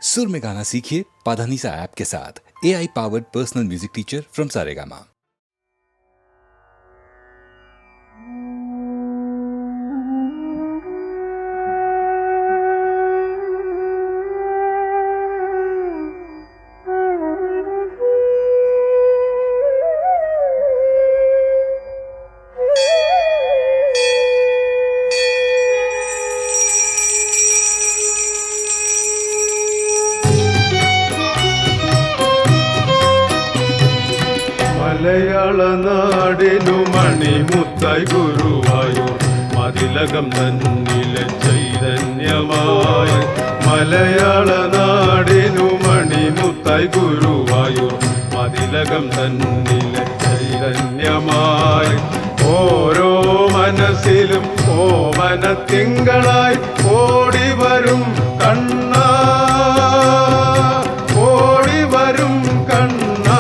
सुर में गाना सीखिए पाधानीसा ऐप के साथ। AI powered personal music teacher from Saregama. മലയാള നാടിനു മണിമുത്തായി ഗുരുവായൂർ മതിലകം തന്നിലെ ചൈതന്യമായി. മലയാള നാടിനു മണിമുത്തായി ഗുരുവായൂർ മതിലകം തന്നിലെ ചൈതന്യമായി. ഓരോ മനസ്സിലും ഓമന തിങ്കളായി ഓടിവരും കണ്ണാ, ഓടിവരും കണ്ണാ.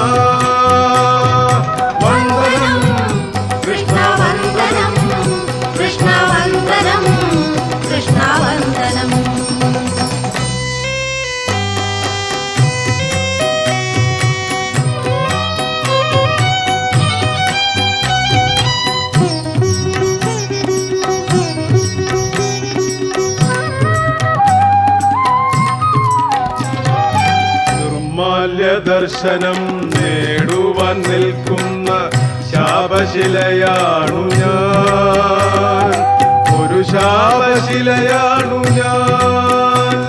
ദർശനം നേടുവാൻ നിൽക്കുന്ന ശാപശിലയാണു ഞാൻ, ഒരു ശാപശിലയാണു ഞാൻ.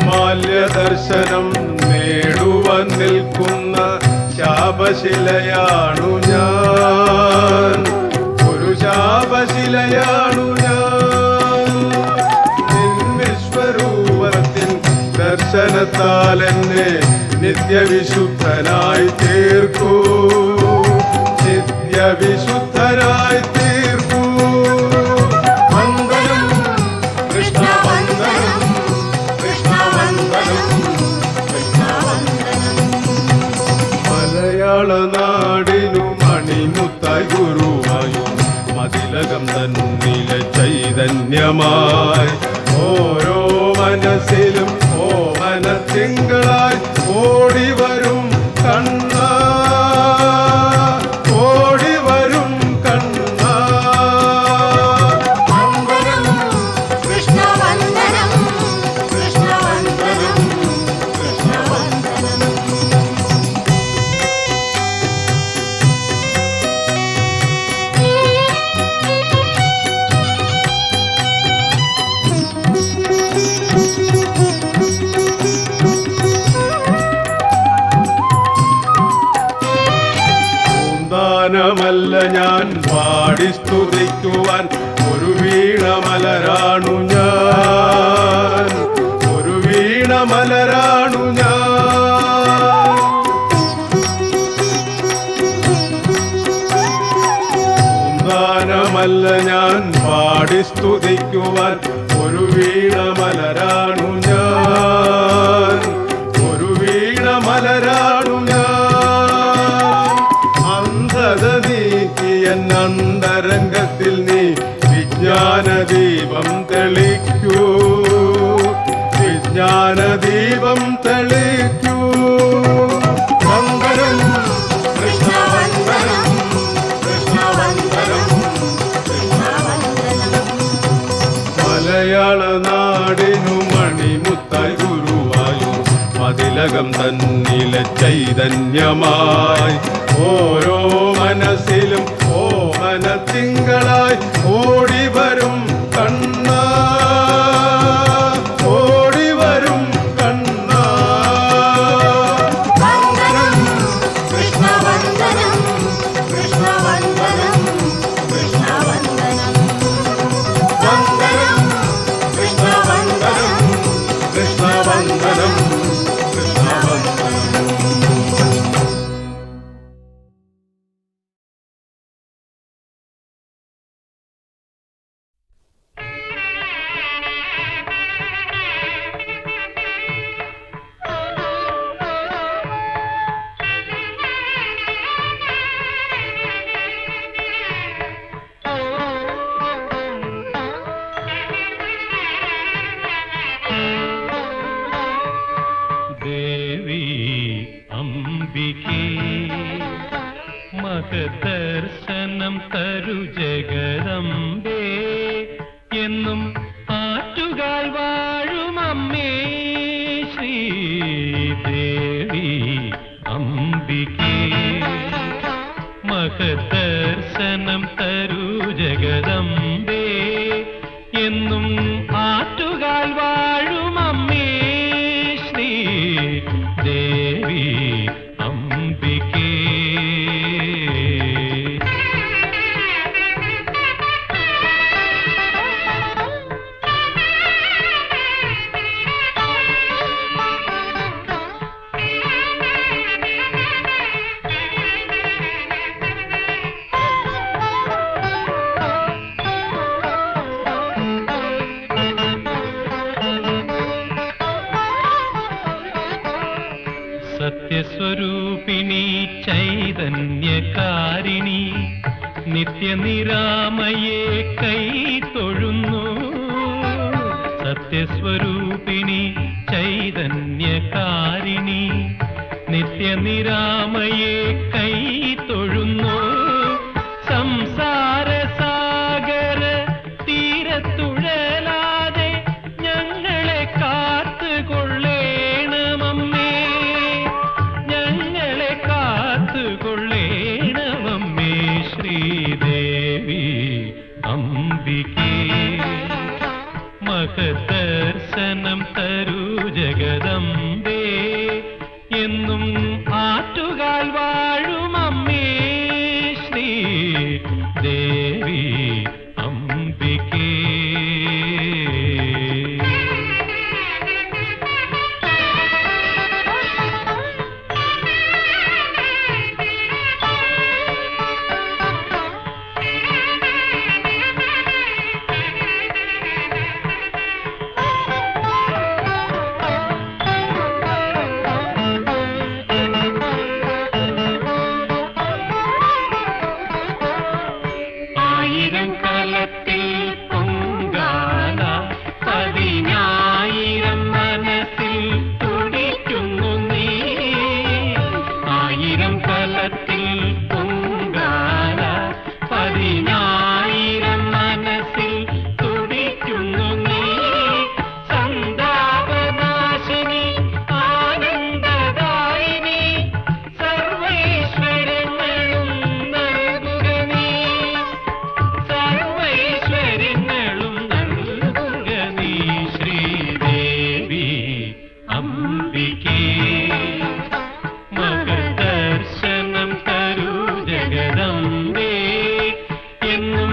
നിർമാല്യ ദർശനം നേടുവാൻ നിൽക്കുന്ന ശാപശിലയാണു ഞാൻ, ഒരു ശാപശിലയാണു ഞാൻ. ദർശനത്താൽ എന്നെ നിത്യവിശുദ്ധനായി തീർക്കൂ, നിത്യവിശുദ്ധനായി തീർക്കൂ. വന്ദനം കൃഷ്ണ വന്ദനം, കൃഷ്ണ വന്ദനം, കൃഷ്ണ വന്ദനം. മലയാള നാടിനു മണിമുത്തായി ഗുരുവായൂർ മതിലകം തന്നിലെ ചൈതന്യമായി. ഓരോ മനസ്സിലും ഓമന തിങ്കളായി ഓടിവരും കണ്ണാ, ഓടിവരും കണ്ണാ. വന്ദനം കൃഷ്ണ വന്ദനം, കൃഷ്ണ വന്ദനം, കൃഷ്ണ വന്ദനം. ാനമല്ല ഞാൻ പാടി സ്തുതിക്കുവാൻ ഒരു വീണമലരാണു ഞാൻ, ഒരു വീണമലരാണു ഞാൻ. ാനമല്ല ഞാൻ പാടി സ്തുതിക്കുവാൻ ഒരു വീണമലരാണു ഞാൻ, ഒരു വീണമലരാണു ഞാൻ. അന്തരംഗത്തിൽ നീ വിജ്ഞാനദീപം തെളിക്കൂ, വിജ്ഞാനദീപം തെളിക്കൂ. വന്ദനം കൃഷ്ണ വന്ദനം, കൃഷ്ണ വന്ദനം, കൃഷ്ണ വന്ദനം. മലയാള നാടിനു മണിമുത്തായി ഗുരുവായൂർ മതിലകം തന്നിലെ ചൈതന്യമായി. ഓരോ മനസ്സിലും ഓമന തിങ്കളായി ഓടിവരും കണ്ണാ, ഓടിവരും കണ്ണാ. വന്ദനം കൃഷ്ണ വന്ദനം, കൃഷ്ണ വന്ദനം, കൃഷ്ണ വന്ദനം. വന്ദനം കൃഷ്ണ വന്ദനം, കൃഷ്ണ വന്ദനം, കൃഷ്ണ വന്ദനം. തരു ജഗദംബേ എന്നും ആറ്റുകാൽ വാഴും അമ്മേ ശ്രീദേവി അംബികേ മഹദർശനം തരു ജഗദംബേ എന്നും ആറ്റുകാൽ വാഴും അമ്മേ ശ്രീദേവി അംബികേ സത്യസ്വരൂപിണി ചൈതന്യകാരിണി നിത്യനിരാമയെ കൈ തൊഴുന്നു സത്യസ്വരൂപിണി ചൈതന്യകാരിണി നിത്യനിരാമയെ കൈ തൊഴുന്നു സംസാര സാഗര തീരത്തുഴലാതെ ഞങ്ങളെ കാത്തുകൊള്ളേണമമ്മേ ഞങ്ങളെ കാത്തുകൊള്ളേണമമ്മേ ശ്രീദേവി അംബികേ മഹദർശനം തരു ജഗദംബേ എന്നും ആറ്റുകാൽ വാഴും അമ്മേ ശ്രീദേവി അംബികേ ആയിരം കലത്തിൽ പൊങ്കാല 10,000 മനസ്സിൽ തുടിക്കുന്നു നീ ആയിരം കലത്തിൽ പൊങ്കാല 10,000 മനസ്സിൽ തുടിക്കുന്നു നീ സന്താപനാശിനി ആനന്ദദായിനി സർവൈശ്വര്യങ്ങളും നൽകുക നീ സർവൈശ്വര്യങ്ങളും നൽകുക നീ ശ്രീദേവി അംബികേ മഹദർശനം തരു ജഗദംബേ എന്നും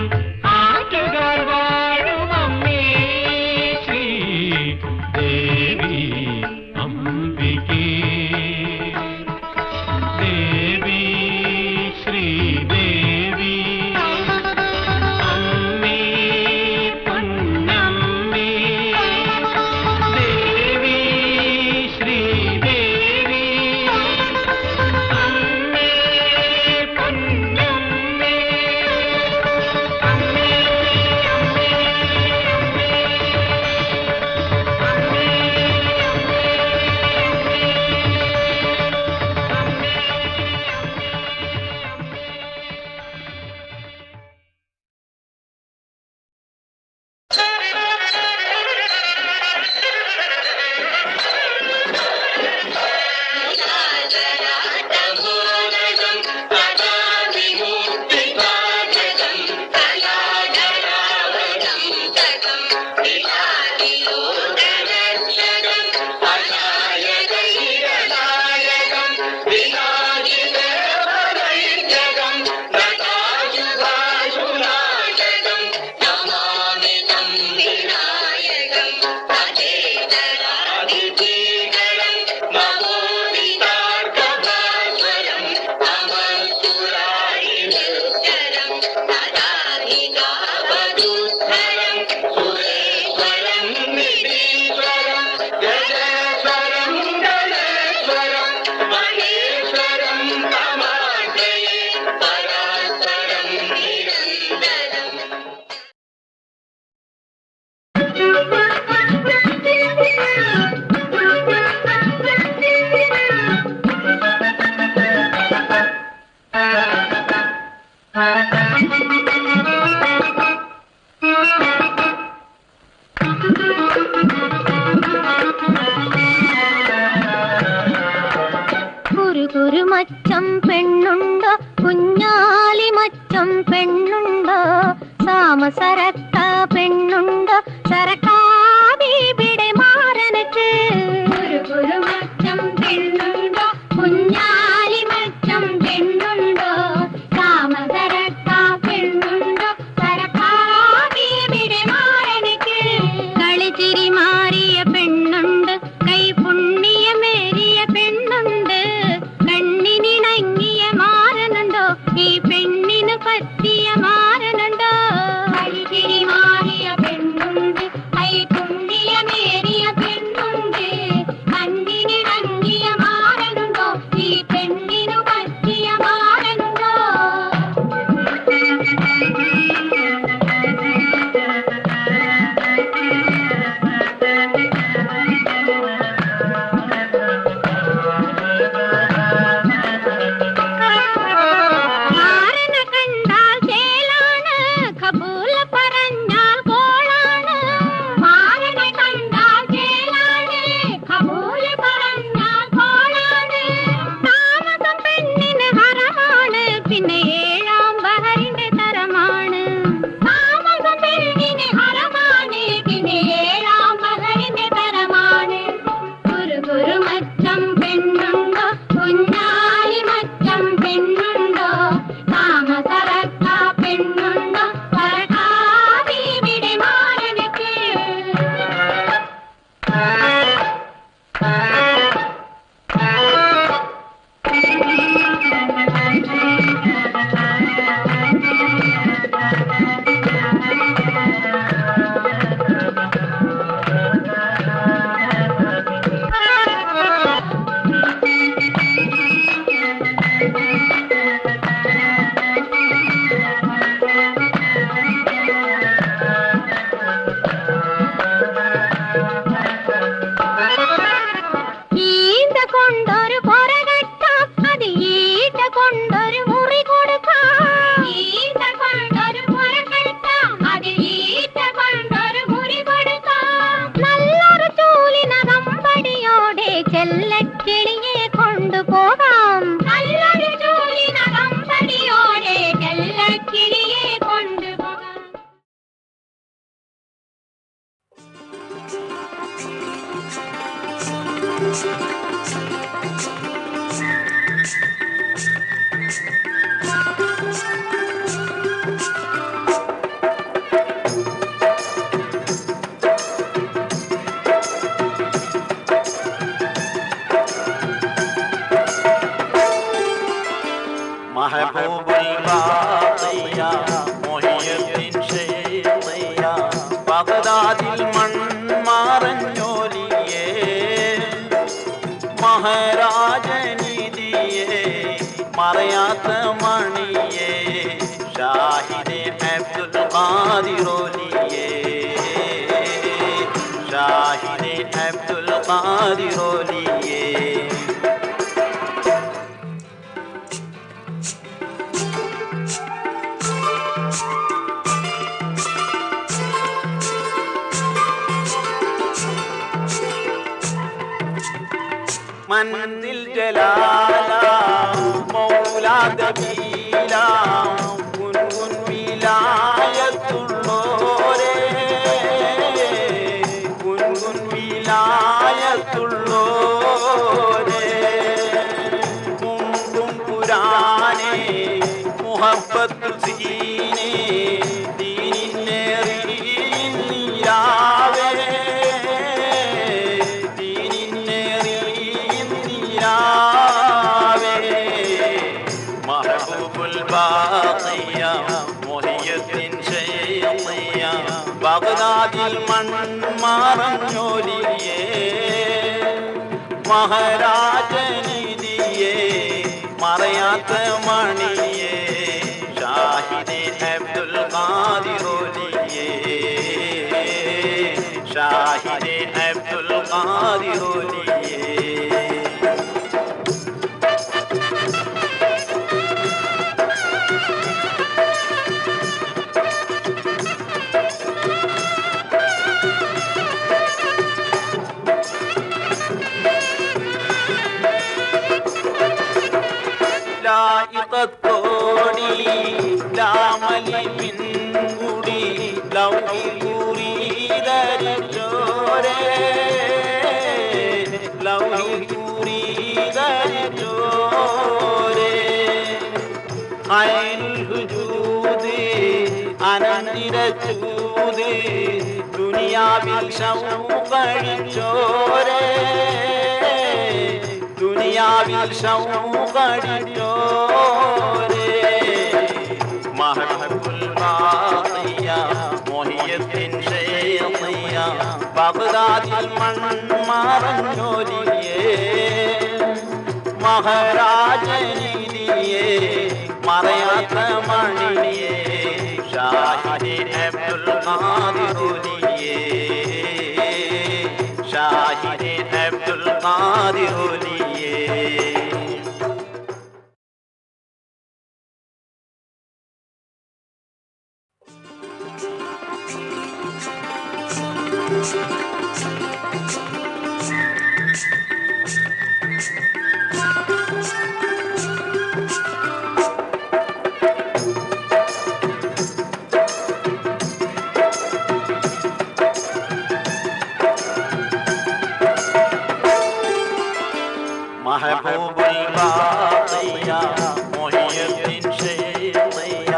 ആറ്റുകാൽ വാഴും അമ്മേ ശ്രീദേവി അംബികേ ദേവി ശ്രീദേവി അമ്മേ പൊന്നമ്മേ ദേവി ശ്രീദേവി അമ്മേ പൊന്നമ്മേ അമ്മേ മച്ചം പെണ്ണുണ്ടോ കുഞ്ഞാലി മച്ചം പെണ്ണുണ്ടോ സാമസരക്ക പെണ്ണുണ്ടോ സരക്കാവിടെ മാറനക്ക് ഒരു മച്ചം പെണ്ണുണ്ടോ കുഞ്ഞാലി മച്ചം പെണ്ണുണ്ടോ സാമസരക്ക പെണ്ണുണ്ടോ സരക്കാവിടെ മാറനക്ക് കളിച്ചിരി മാറിയ പെണ്ണുണ്ട് കൈ പുണ്യമേറിയ പെണ്ണുണ്ട് കണ്ണിനിണങ്ങിയ മാറനുണ്ടോ ഈ പെണ്ണിന് പറ്റിയ മാറനുണ്ടോ കളിച്ചിരി മാറിയ പെണ്ണുണ്ട് കൈ പുണ്യമേറിയ പെണ്ണുണ്ട് കണ്ണിനിണങ്ങിയ മാറനുണ്ടോ ഈ പെണ്ണിന് പറ്റിയ മാറനുണ്ടോ മാറനെ കണ്ടാൽ ചേലാണ് കബൂല പറഞ്ഞാൽ കോളാണ് മാറനെ കണ്ടാൽ ചേലാണ് കബൂല പറഞ്ഞാൽ കോളാണ് താമസം പെണ്ണിന് ഹറമാണ് പിന്നെ ഏഴാം ബഹറിന്റെ തരമാണ് താമസം പെണ്ണിന് ഹറമാണ് പിന്നെ ഏഴാം ബഹറിന്റെ തരമാണ് ഒരു മച്ചം പെണ്ണുണ്ടോ കുഞ്ഞാലി മച്ചം പെണ്ണുണ്ടോ താമസറക്ക പെണ്ണുണ്ടോ സരക്കാവിടെ മാറനക്ക് ഈന്ത കൊണ്ടൊരു പൊറ കെട്ടാം അതിൽ ഈട്ട കൊണ്ടൊരു മുറി കൊടുക്കാം ഈന്ത കൊണ്ടൊരു പൊറ കെട്ടാം അതിൽ ഈട്ട കൊണ്ടൊരു മുറി കൊടുക്കാം നല്ലൊരു ചൂലിനകമ്പടിയോടെ ചെല്ലക്കിളിയെ കൊണ്ടുപോകാം നല്ലൊരു ചൂലിനകമ്പടിയോടെ ചെല്ലക്കിളിയെ കൊണ്ടുപോകാം महबूबुल बातिया मोहियुद्दीन ഷെയ്ഖിയ ബഗ്ദാദിൽ മൺമറഞ്ഞോലിയേ മഹാരാജനിധിയേ മറയാത്ത മണിയേ ഷാഹിദേ അബ്ദുൽ ഖാദിറോലിയേ ഷാഹിദേ അബ്ദുൽ ഖാദിറോലിയേ मंदिल जलाला मौला दबीला गुनगुन विलायतुल्लोरे गुनगुन विलायतुल्लोरे कुमकुम पुराने मोहब्बत सीने दीने नीरावे महबूबुल बातिया मोहियुद्दीन ഷെയ്ഖിയ ബഗ്ദാദിൽ മൺമറഞ്ഞോലിയേ മഹാരാജനിധിയേ മറയാത്ത മണിയേ ഷാഹിദേ അബ്ദുൽ ഖാദിറോലിയേ ഷാഹിദേ അബ്ദുൽ ഖാദിറോലിയേ കുറിതരിച്ചോരേ ലൗഹിൽ കുറിതരിച്ചോരേ ഐനുൽ ഹുജൂദ് അനന്തിരച്ചൂത് ദുനിയാവിൽ ശൗഖടിച്ചോരേ ദുനിയാവിൽ ശൗഖടിച്ചോരേ മഹബൂബുൽ ബാഖിയ മുഹിയുദ്ദീൻ ശൈഖിയ ബഗ്ദാദിൽ മൺമറഞ്ഞോലിയേ മഹാരാജനിധിയേ മറയാത്ത മണിയേ ഷാഹിദേ അബ്ദുൽ ഖാദിർ ഓലിയേ ഷാഹിദേ അബ്ദുൽ ഖാദിർ ഓലിയേ മഹബൂബുൽ ബാഖിയ മുഹിയുദ്ദീൻ ശൈഖിയ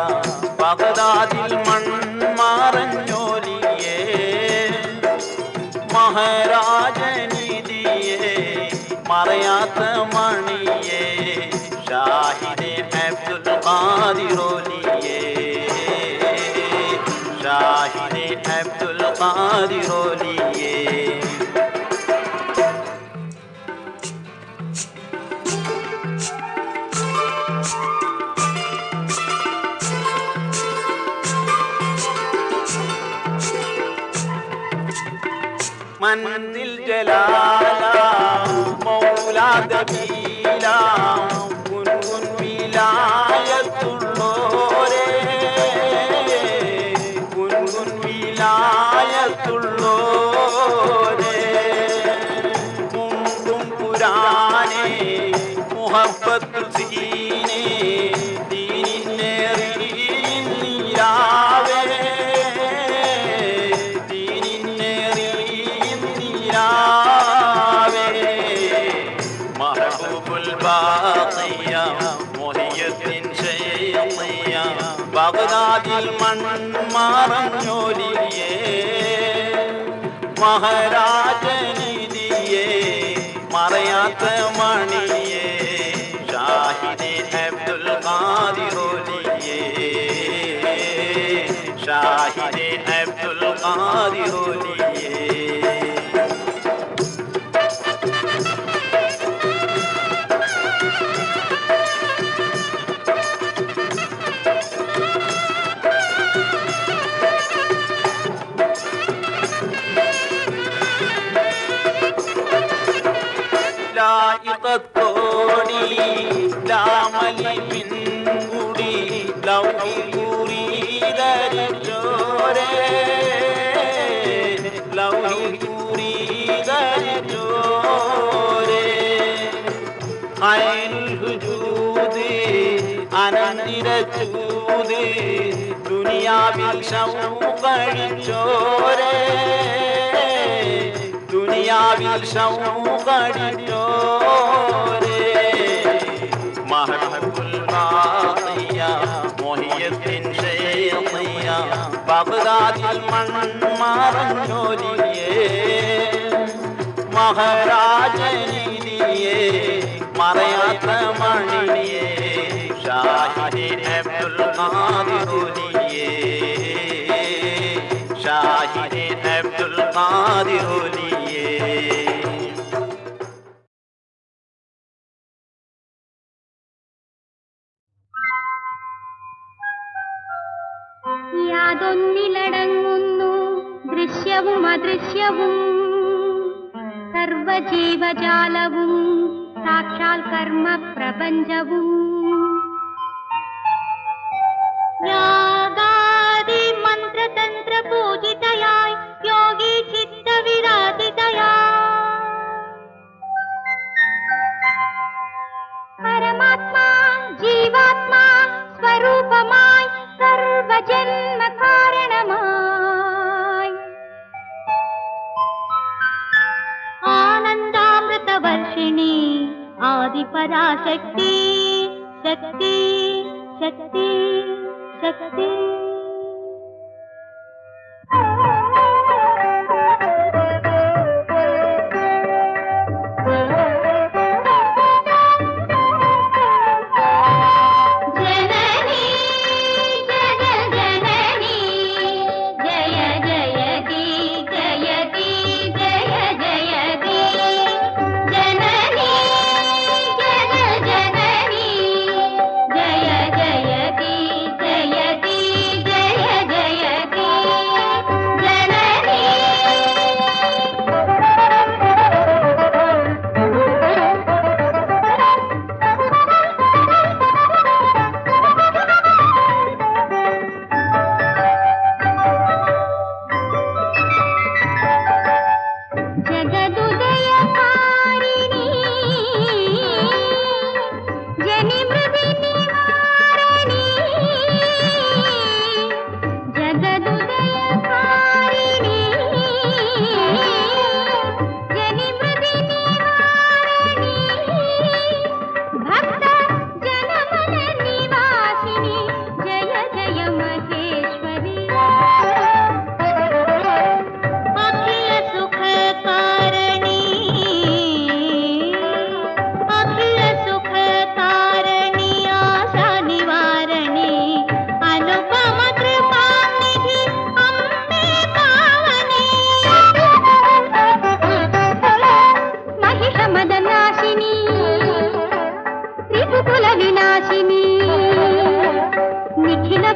ബഗ്ദാദിൽ മൺമറഞ്ഞോലിയേ മഹാരാജനിധിയേ മറയാത്ത മണിയേ ഷാഹിദേ അബ്ദുൽ ഖാദിർ ഓലിയേ ഷാഹിദേ അബ്ദുൽ ഖാദിർ ഓലിയേ മൻസിൽ ജലാല മൗലാ ദബീല കുൻകുൻ വിലായത്തുള്ളോരേ കുൻകുൻ വിലായത്തുള്ളോരേ മുമ്പും പുരാനേ മുഹബ്ബത്ത് സീനേ ദീനിന്നേറിയിൻ നീരാവേ മഹബൂബുൽ ബാഖിയ മുഹിയുദ്ദീൻ ശൈഖിയ ബഗ്ദാദിൽ മൺമറഞ്ഞോലിയേ മഹാരാജനിധിയേ മറയാത്ത മണിയേ ഷാഹിദേ അബ്ദുൽ ഖാദിർ ഓലിയേ ഷാഹിദേ അബ്ദുൽ ഖാദിർ ഓലിയേ ലായിഖത്തോടി ലാമലി മിൻകുടി ലൗഹിൽ കുറിതരിച്ചോരേ ലൗഹിൽ കുറിതരിച്ചോരേ ഐനുൽ ഹുജൂദ് അനന്തിരച്ചൂത് ദുനിയാവിൽ ശൗഖടിച്ചോരേ ദുനിയാവിൽ ശൗഖടിച്ചോരേ മഹബൂബുൽ ബാഖിയ മുഹിയുദ്ദീൻ ശൈഖിയ ബഗ്ദാദിൽ മൺമറഞ്ഞോലിയേ മഹാരാജനിധിയേ മറയാത്ത മണിയേ ഷാഹിദേ അബ്ദുൽ ഖാദിർ ഓലിയേ ഷാഹിദേ അബ്ദുൽ ഖാദിർ ഓലിയേ യാതൊന്നിലടങ്ങുന്നു ദൃശ്യവും അദൃശ്യവും സർവജീവജാലവും സാക്ഷാൽ കർമ്മ പ്രപഞ്ചവും യാഗാദി മന്ത്രതന്ത്ര പൂജിതയായി യോഗി ചിത്തവിരാജിതയായി പരമാത്മാ ജീവാത്മാ സ്വരൂപമായി സർവജന്മ കാരണമായി പരാശക്തി ശക്തി ശക്തി ശക്തി.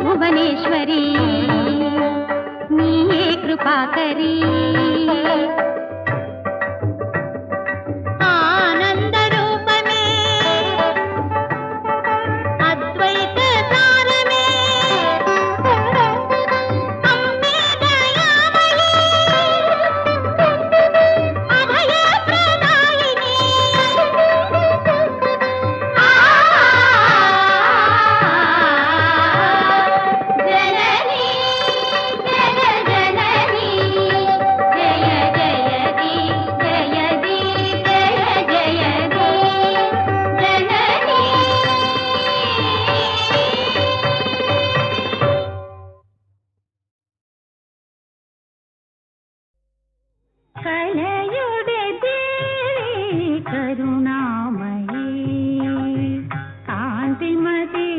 భువనేశ్వరి నీయే కృపాకరి. ఆనంద రూపమే అద్వైత సారమే అమ్మే దయామయీ అభయ ప్రదాయిని. കലയുടെ ദേവി കരുണാമയീ കാന്തിമതി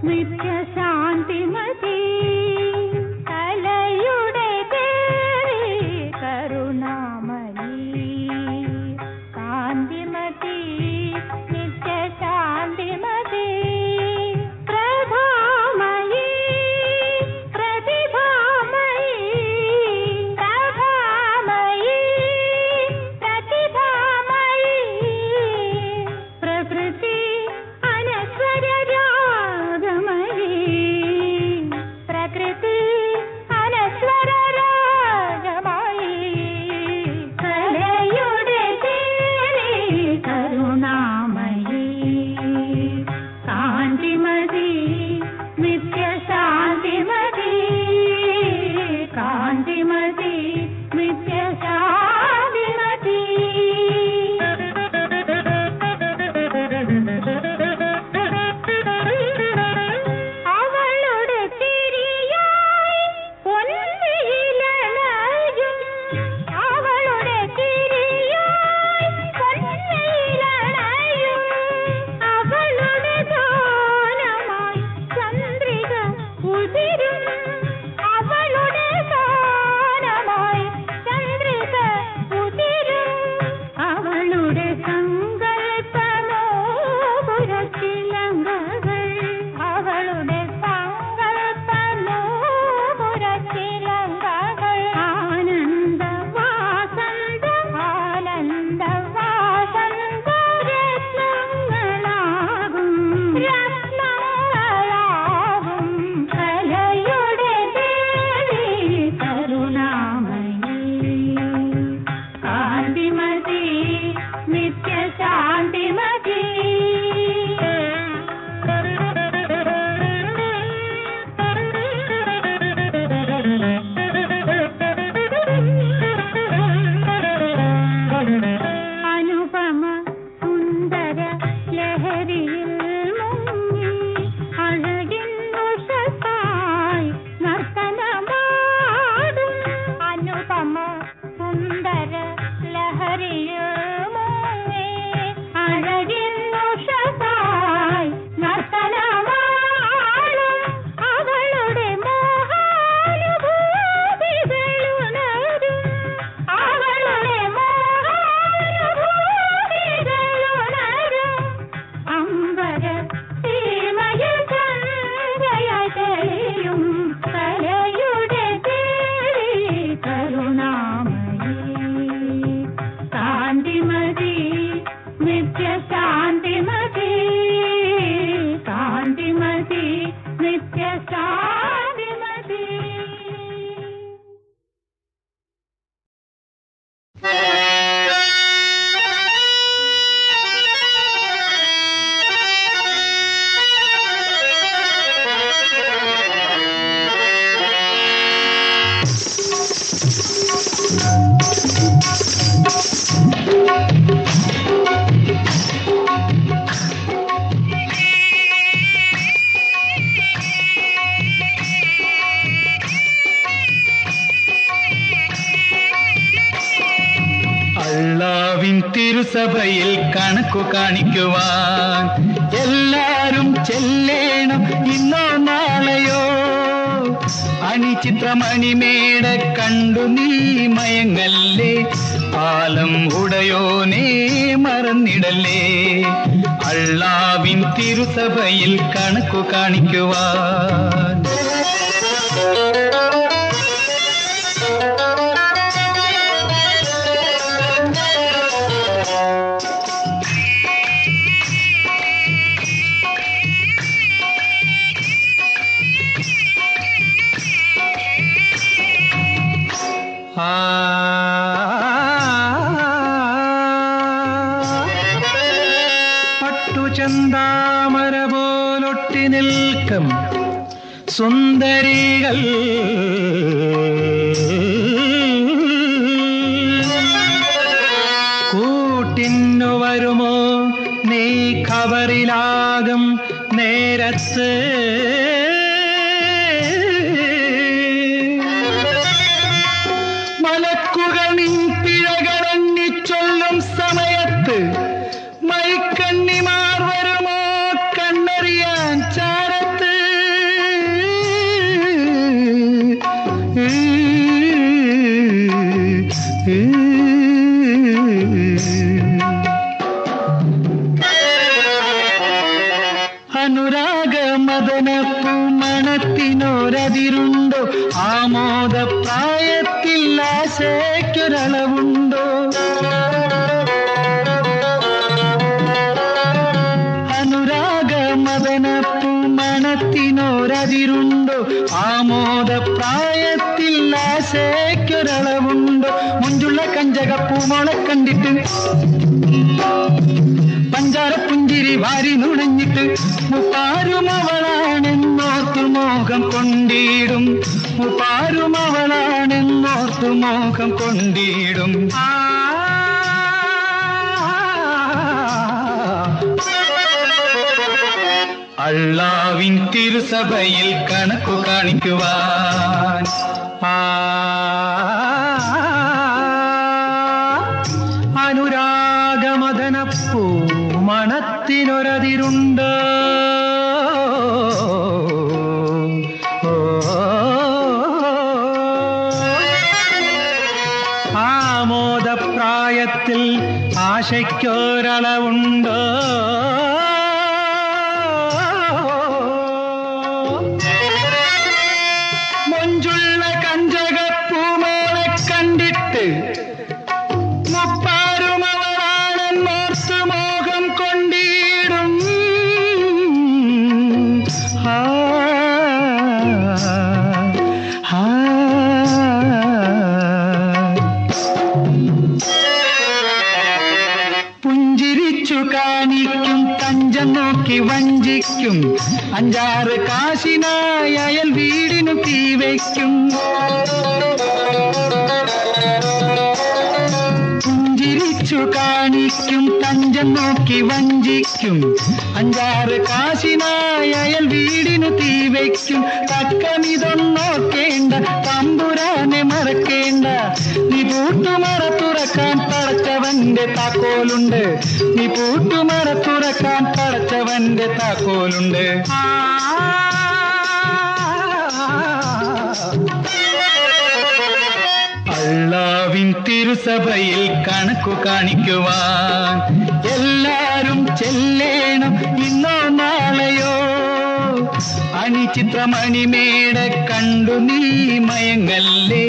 നിത്യശാന്തിമതി. കലയുടെ ദേവി കരുണാമയീ കാന്തിമതി നിത്യശാന്തിമതി. പ്രഭാമയീ പ്രതിഭാമയീ പ്രഭാമയീ പ്രതിഭാമയീ. പ്രകൃതി അനശ്വര രാഗമയീ പ്രകൃതി അനശ്വര രാഗമയീ. കലയുടെ ദേവി കരുണാമയീ കാന്തിമതി നിത്യശാന്തിമതി. കാന്തിമതി നിത്യശാന്തിമതി. അവളുടെ തിരിയായി പൊൻവെയിലണയും അവളുടെ തിരിയായി പൊൻവെയിലണയും. അവളുടെ ഗാനമായി ചന്ദ്രിക ഉതിരും അവളുടെ ഗാനമായി ചന്ദ്രിക അള്ളാവിൻ തിരുസഭയിൽ കണക്കു കാണിക്കുവാൻ എല്ലാരും ചെല്ലേണം ഇന്നോ നാളെയോ. അണിചിത്രമണിമേട കണ്ടു നീ മയങ്ങല്ലേ, പാലം ഉടയോനേ മറന്നിടല്ലേ. അള്ളാവിൻ തിരുസഭയിൽ കണക്കു കാണിക്കുവാൻ പട്ടുചന്താമര പോലൊട്ടി നിൽക്കും സുന്ദരികൾ കൂട്ടിന്നു വരുമോ നീ ഖബറിലാകും നേരത്ത്. മലക്കുകൾ നിൻ പിഴകളെണ്ണിച്ചൊല്ലും സമയത്ത് മൈക്കണ്ണിമാർ വരുമോ കണ്ണറിയാൻ ചാരത്ത്. അനുരാഗ മദനപ്പൂ മണത്തിനൊരതിരുണ്ടോ, ആമോദ പ്രായത്തിൽ ആശയ്ക്കൊരളവുണ്ടോ. അനുരാഗ മദനപ്പൂ മണത്തിനൊരതിരുണ്ടോ, ആമോദ പ്രായത്തിൽ ആശയ്ക്കൊരളവുണ്ടോ. മുഞ്ചുള്ള കഞ്ചകപ്പൂമോളെ കണ്ടിട്ട് പഞ്ചാര പുഞ്ചിരി വാരി നുണഞ്ഞിട്ട് മുപ്പാരും അവളാണെന്നോർത്തു മോഹം കൊണ്ടിടും. മുപ്പാരും അവളാണെന്നോർത്തു മോഹം കൊണ്ടിടും. അള്ളാവിൻ തിരുസഭയിൽ കണക്കു കാണിക്കുവാൻ അനുരാഗമദനപ്പൂ മണത്തിനൊരതിരുണ്ട്. ആമോദപ്രായത്തിൽ ആശയ്ക്കൊരളവുണ്ട്. മൊഞ്ചുള്ള കഞ്ചകപ്പൂമോളെ കണ്ടിട്ട് മുപ്പാരും അവളാണെന്നോർത്ത് മോഹം കൊണ്ടിടും. പുഞ്ചിരിച്ചു കാണിക്കും, തഞ്ചം നോക്കി വഞ്ചിക്കും, അഞ്ചാറ് കാശിനായി അയൽ വീടിനു തീവയ്ക്കും. പുഞ്ചിരിച്ചു കാണിക്കും, തഞ്ചം നോക്കി വഞ്ചിക്കും, അഞ്ചാറ് കാശിനായി അയൽ വീടിനു തീവയ്ക്കും. തക്കമിതൊന്നോക്കേണ്ട, തമ്പുരാനെ മറക്കേണ്ട, നീ പൂട്ടുമറ തുറക്കാൻ പടച്ചവന്റെ താക്കോലുണ്ട്. നീ പൂട്ടുമറ തുറക്കാൻ പടച്ചവന്റെ താക്കോലുണ്ട്. അള്ളാവിൻ തിരുസഭയിൽ കണക്കു കാണിക്കുവാൻ എല്ലാരും ചെല്ലേണം ഇന്നോ നാളെയോ. അണിചിത്രമണിമേട കണ്ടു നീ മയങ്ങല്ലേ,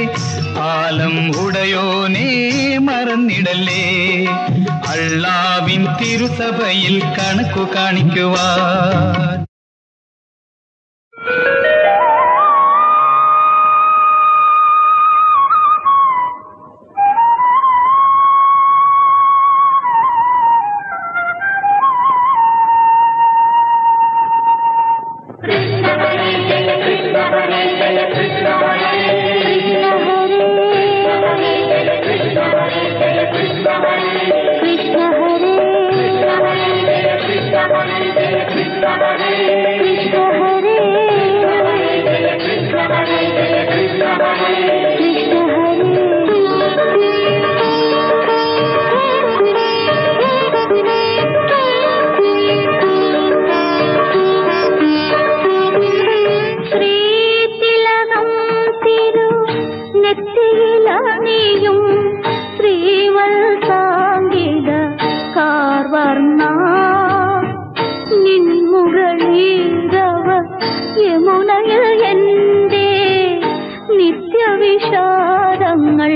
പാലം ഉടയോനേ മറന്നിടല്ലേ. അള്ളാവിൻ തിരുസഭയിൽ കണക്കു കാണിക്കുവാൻ Krishna Hare നെറ്റിയിലണിയും ശ്രീവത്സാംഗിക കാർവർണ്ണ നിൻമുരളീരവ യമുനയിൽ എൻ്റെ നിത്യവിഷാദങ്ങൾ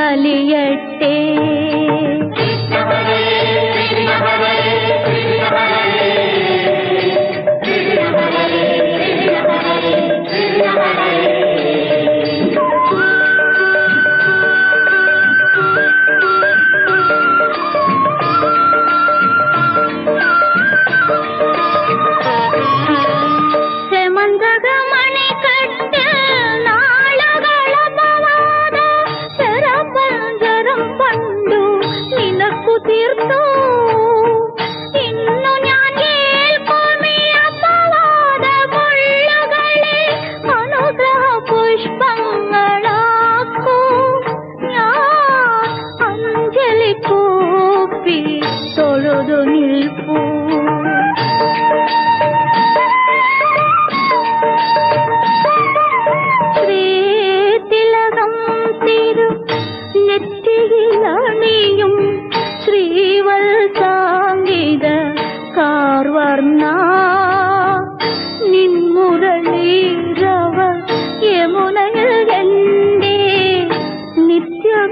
അലിയട്ടെ.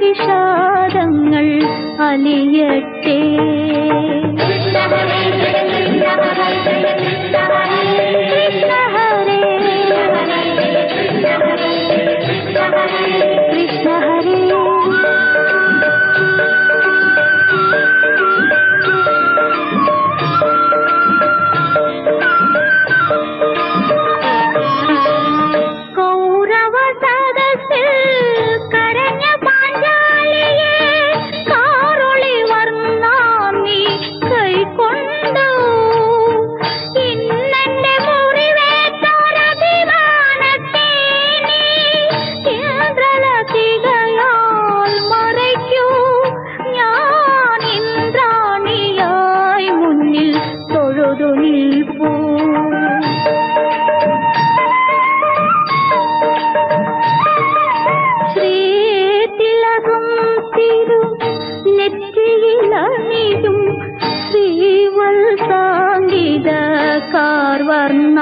വിഷാദങ്ങൾ അലിയട്ടെ. കൃഷ്ണ ഹരേ കൃഷ്ണ ഹരേ നെറ്റിയിലണിയും ശ്രീവത്സാംഗിക കാർവർണ്ണ